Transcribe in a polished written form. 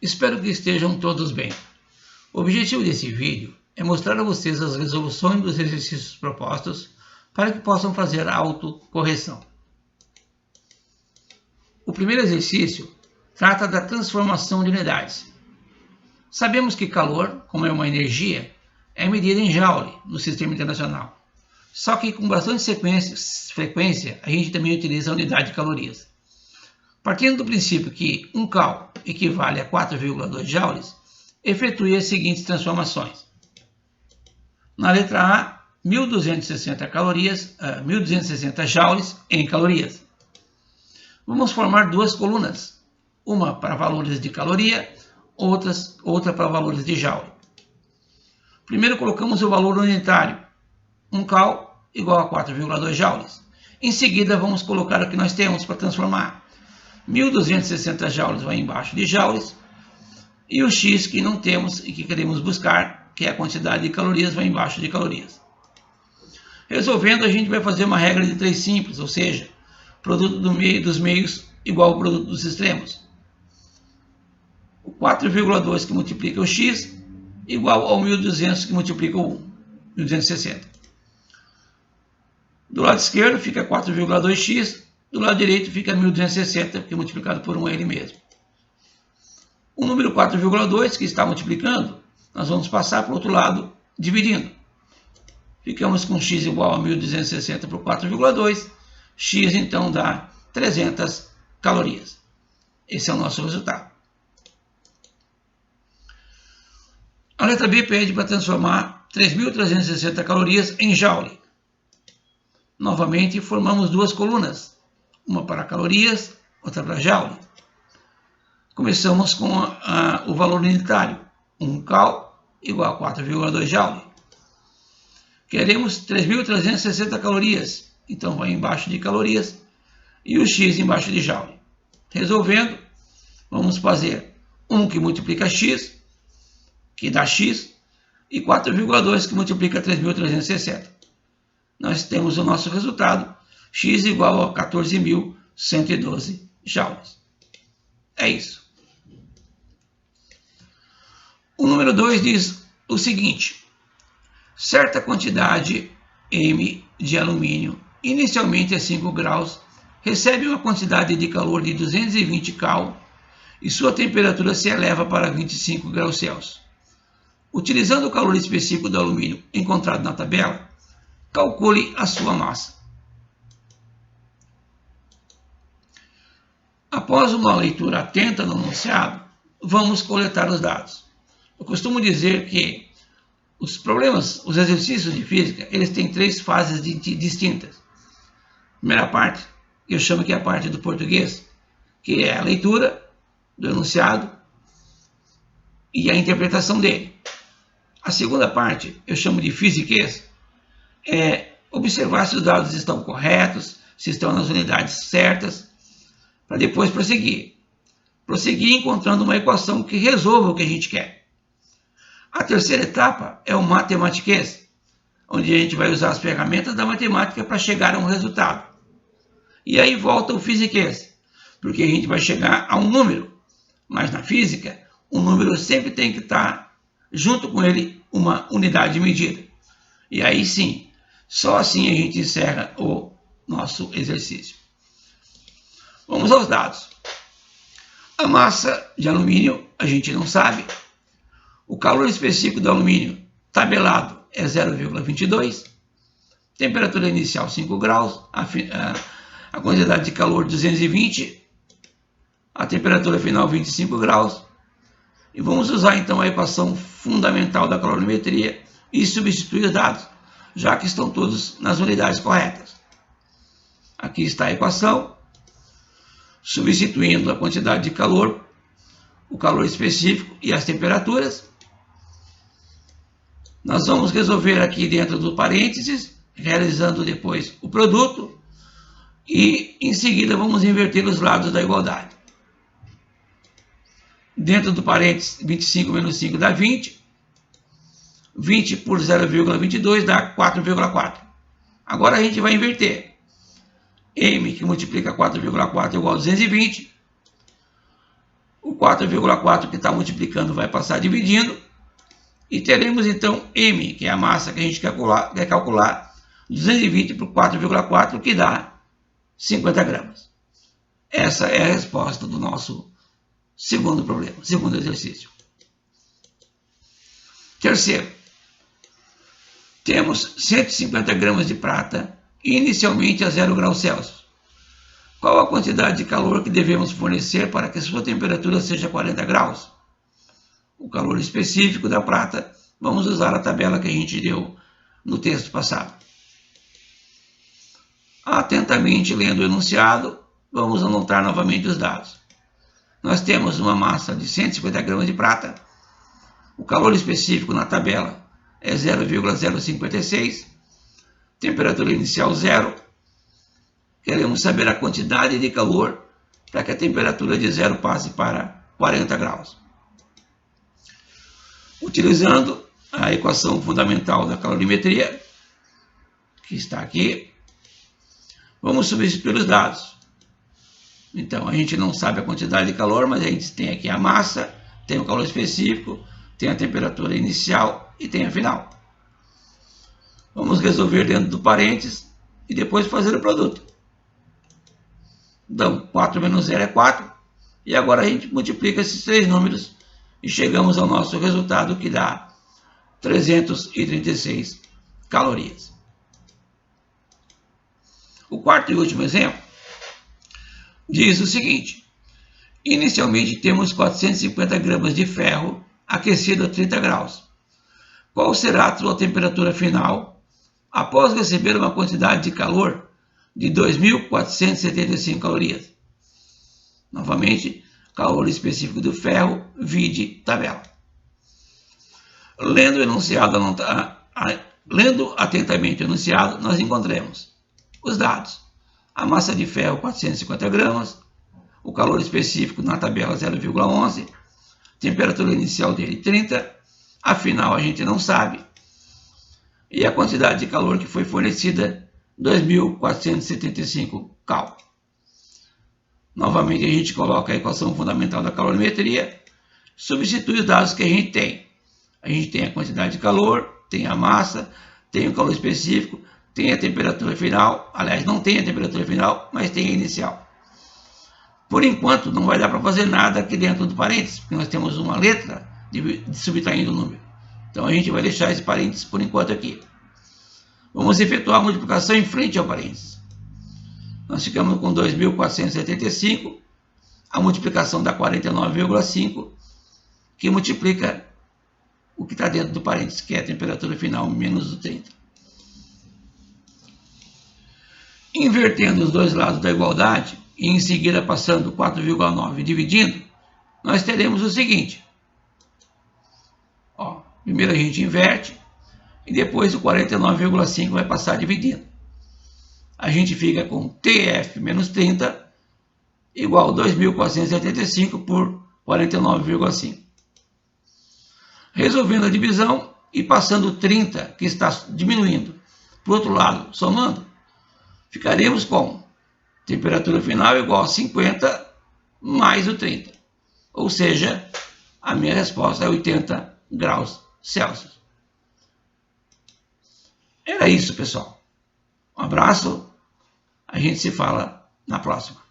Espero que estejam todos bem. O objetivo desse vídeo é mostrar a vocês as resoluções dos exercícios propostos para que possam fazer a autocorreção. O primeiro exercício trata da transformação de unidades. Sabemos que calor, como é uma energia, é medida em joule no sistema internacional. Só que com bastante frequência, a gente também utiliza a unidade de calorias. Partindo do princípio que 1 cal equivale a 4,2 joules, efetue as seguintes transformações. Na letra A, 1.260 joules em calorias. Vamos formar duas colunas, uma para valores de caloria, outra para valores de joule. Primeiro colocamos o valor unitário, 1 cal igual a 4,2 joules. Em seguida vamos colocar o que nós temos para transformar. 1.260 joules vai embaixo de joules, e o x que não temos e que queremos buscar, que é a quantidade de calorias, vai embaixo de calorias. Resolvendo, a gente vai fazer uma regra de 3 simples, ou seja, produto dos meios igual ao produto dos extremos. O 4,2 que multiplica o x igual ao 1.200 que multiplica o 1, 1.260. Do lado esquerdo fica 4,2x, do lado direito fica 1.260, que é multiplicado por 1 é ele mesmo. O número 4,2 que está multiplicando, nós vamos passar para o outro lado dividindo. Ficamos com x igual a 1.260 por 4,2, x então dá 300 calorias. Esse é o nosso resultado. A letra B pede para transformar 3.360 calorias em joule. Novamente formamos duas colunas, uma para calorias, outra para joule. Começamos com o valor unitário, 1 cal igual a 4,2 joule. Queremos 3.360 calorias, então vai embaixo de calorias e o x embaixo de joule. Resolvendo, vamos fazer 1 que multiplica x, que dá x, e 4,2 que multiplica 3.360. Nós temos o nosso resultado, x igual a 14.112 joules. É isso. O número 2 diz o seguinte: certa quantidade M de alumínio, inicialmente a 5 graus, recebe uma quantidade de calor de 220 cal e sua temperatura se eleva para 25 graus Celsius. Utilizando o calor específico do alumínio encontrado na tabela, calcule a sua massa. Após uma leitura atenta no enunciado, vamos coletar os dados. Eu costumo dizer que os exercícios de física, eles têm 3 fases distintas. Primeira parte, eu chamo que é a parte do português, que é a leitura do enunciado e a interpretação dele. A segunda parte, eu chamo de fisiquês, é observar se os dados estão corretos, se estão nas unidades certas, para depois prosseguir. Prosseguir encontrando uma equação que resolva o que a gente quer. A terceira etapa é o matematiquês, onde a gente vai usar as ferramentas da matemática para chegar a um resultado. E aí volta o fisiquês, porque a gente vai chegar a um número, mas na física, o número sempre tem que estar junto com ele uma unidade de medida. E aí sim, só assim a gente encerra o nosso exercício. Vamos aos dados. A massa de alumínio a gente não sabe. O calor específico do alumínio tabelado é 0,22. Temperatura inicial 5 graus. A quantidade de calor 220. A temperatura final 25 graus. E vamos usar então a equação fundamental da calorimetria e substituir os dados, já que estão todos nas unidades corretas. Aqui está a equação, substituindo a quantidade de calor, o calor específico e as temperaturas. Nós vamos resolver aqui dentro do parênteses, realizando depois o produto, e em seguida vamos inverter os lados da igualdade. Dentro do parênteses, 25 menos 5 dá 20. 20 por 0,22 dá 4,4. Agora a gente vai inverter. M, que multiplica 4,4 igual a 220. O 4,4 que está multiplicando vai passar dividindo. E teremos então M, que é a massa que a gente quer calcular, 220 por 4,4, que dá 50 gramas. Essa é a resposta do nosso segundo problema, segundo exercício. Terceiro, temos 150 gramas de prata inicialmente a 0 graus Celsius. Qual a quantidade de calor que devemos fornecer para que sua temperatura seja 40 graus? O calor específico da prata, vamos usar a tabela que a gente deu no texto passado. Atentamente lendo o enunciado, vamos anotar novamente os dados. Nós temos uma massa de 150 gramas de prata. O calor específico na tabela é 0,056. Temperatura inicial 0. Queremos saber a quantidade de calor para que a temperatura de 0 passe para 40 graus. Utilizando a equação fundamental da calorimetria, que está aqui, vamos substituir os dados. Então, a gente não sabe a quantidade de calor, mas a gente tem aqui a massa, tem o calor específico, tem a temperatura inicial e tem a final. Vamos resolver dentro do parênteses e depois fazer o produto. Então, 4 menos 0 é 4. E agora a gente multiplica esses três números e chegamos ao nosso resultado, que dá 336 calorias. O quarto e último exemplo diz o seguinte: inicialmente temos 450 gramas de ferro aquecido a 30 graus. Qual será a sua temperatura final após receber uma quantidade de calor de 2.475 calorias? Novamente, calor específico do ferro, vide tabela. Lendo atentamente o enunciado, nós encontramos os dados. A massa de ferro 450 gramas, o calor específico na tabela 0,11, temperatura inicial dele 30, a final a gente não sabe, e a quantidade de calor que foi fornecida 2.475 cal. Novamente a gente coloca a equação fundamental da calorimetria, substitui os dados que a gente tem. A gente tem a quantidade de calor, tem a massa, tem o calor específico, tem a temperatura final. Aliás, não tem a temperatura final, mas tem a inicial. Por enquanto, não vai dar para fazer nada aqui dentro do parênteses, porque nós temos uma letra de subtraindo o número. Então, a gente vai deixar esse parênteses por enquanto aqui. Vamos efetuar a multiplicação em frente ao parênteses. Nós ficamos com 2.475, a multiplicação dá 49,5, que multiplica o que está dentro do parênteses, que é a temperatura final menos o 30. Invertendo os dois lados da igualdade e em seguida passando 4,9 e dividindo, nós teremos o seguinte. Primeiro a gente inverte e depois o 49,5 vai passar dividindo. A gente fica com TF menos 30 igual a 2.475 por 49,5. Resolvendo a divisão e passando 30, que está diminuindo, para o outro lado, somando, ficaremos com temperatura final igual a 50 mais o 30. Ou seja, a minha resposta é 80 graus Celsius. Era isso, pessoal. Um abraço. A gente se fala na próxima.